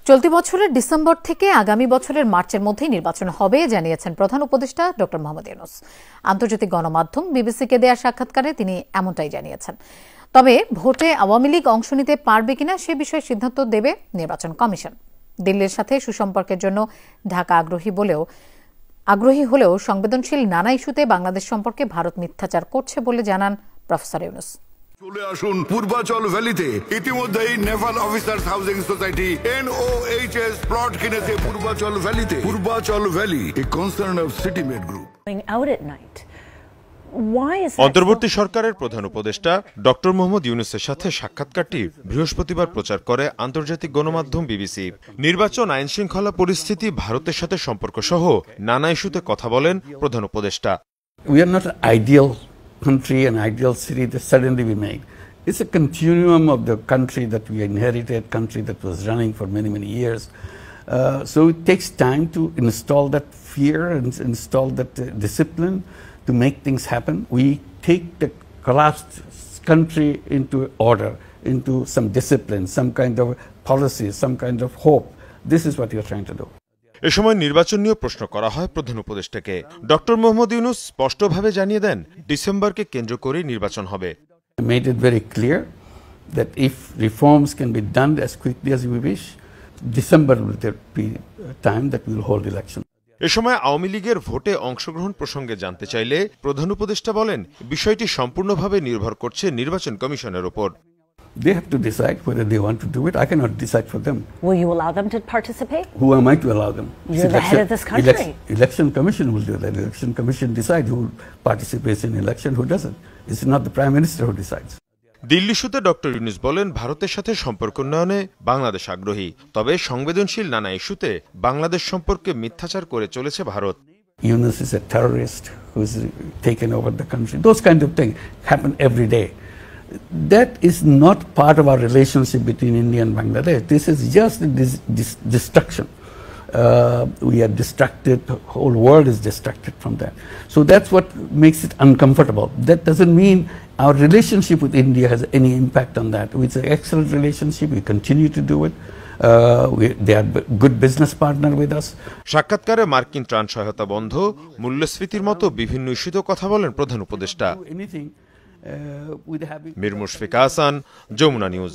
চলতি বছরের ডিসেম্বর থেকে আগামী বছরের মার্চের মধ্যেই নির্বাচন হবে জানিয়েছেন প্রধান উপদেষ্টা ড মোহাম্মদ ইউনূস। আন্তর্জাতিক গণমাধ্যম বিবিসিকে দেয়া সাক্ষাৎকারে তিনি এমনটাই জানিয়েছেন। তবে ভোটে আওয়ামী লীগ অংশ নিতে পারবে কিনা সে বিষয়ে সিদ্ধান্ত দেবে নির্বাচন কমিশন। দিল্লির সাথে সুসম্পর্কের জন্য ঢাকা আগ্রহী হলেও সংবেদনশীল নানা ইস্যুতে বাংলাদেশ সম্পর্কে ভারত মিথ্যাচার করছে বলে জানান প্রফেসর ইউনূস। চলে আসুন পূর্বাচল ভ্যালিতে। ইতিমধ্যেই naval officers housing society NOHS plot কিনেছে পূর্বাচল ভ্যালিতে। Purbachal valley, a concern of city made group. অন্তর্বর্তী সরকারের প্রধান উপদেষ্টা ড মোহাম্মদ ইউনূসের সাথে সাক্ষাৎকারটি বৃহস্পতিবার প্রচার করে আন্তর্জাতিক গণমাধ্যম বিবিসি। নির্বাচন, আইন শৃঙ্খলা পরিস্থিতি, ভারতের সাথে সম্পর্ক সহ নানা ইস্যুতে কথা বলেন প্রধান উপদেষ্টা। We are not an ideal country, an ideal city that suddenly we made. It's a continuum of the country that we inherited, country that was running for many, many years. So it takes time to install that fear and install that discipline to make things happen. We take the collapsed country into order, into some discipline, some kind of policy, some kind of hope. This is what we are trying to do. এ সময় নির্বাচন নিয়ে প্রশ্ন করা হয় প্রধান উপদেষ্টাকে। ড মোহাম্মদ ইউনূস স্পষ্টভাবে জানিয়ে দেন, ডিসেম্বরকে কেন্দ্র করে নির্বাচন হবে। I made it very clear that if reforms can be done as quickly as we wish, December will be time that we will hold election. এ সময় আওয়ামী লীগের ভোটে অংশগ্রহণ প্রসঙ্গে জানতে চাইলে প্রধান উপদেষ্টা বলেন, বিষয়টি সম্পূর্ণভাবে নির্ভর করছে নির্বাচন কমিশনের উপর। They have to decide whether they want to do it. I cannot decide for them. Will you allow them to participate? Who am I to allow them? You're the head of this country. Election Commission will do that. Election Commission decide who participates in election, who doesn't. It's not the Prime Minister who decides. Delhi ইস্যুতে ড ইউনূস বলেন, ভারতের সাথে সম্পর্ক উন্নয়নে বাংলাদেশ আগ্রহী, তবে সংবেদনশীল নানা ইস্যুতে বাংলাদেশ সম্পর্কে মিথ্যাচার করে চলেছে Bharat. Yunus is a terrorist who's taken over the country. Those kind of things happen every day. That is not part of our relationship between India and Bangladesh. This is just a destruction. We are distracted, the whole world is distracted from that. So that's what makes it uncomfortable. That doesn't mean our relationship with India has any impact on that. It's an excellent relationship, we continue to do it. They are a good business partner with us. সাক্ষাৎকারে মার্কিন ত্রাণ সহায়তা বন্ধ, মূল্যস্ফীতির মতো বিভিন্ন ইস্যুতে কথা বলেন প্রধান উপদেষ্টা। With having Mir Mushfiq Hasan, Jamuna news.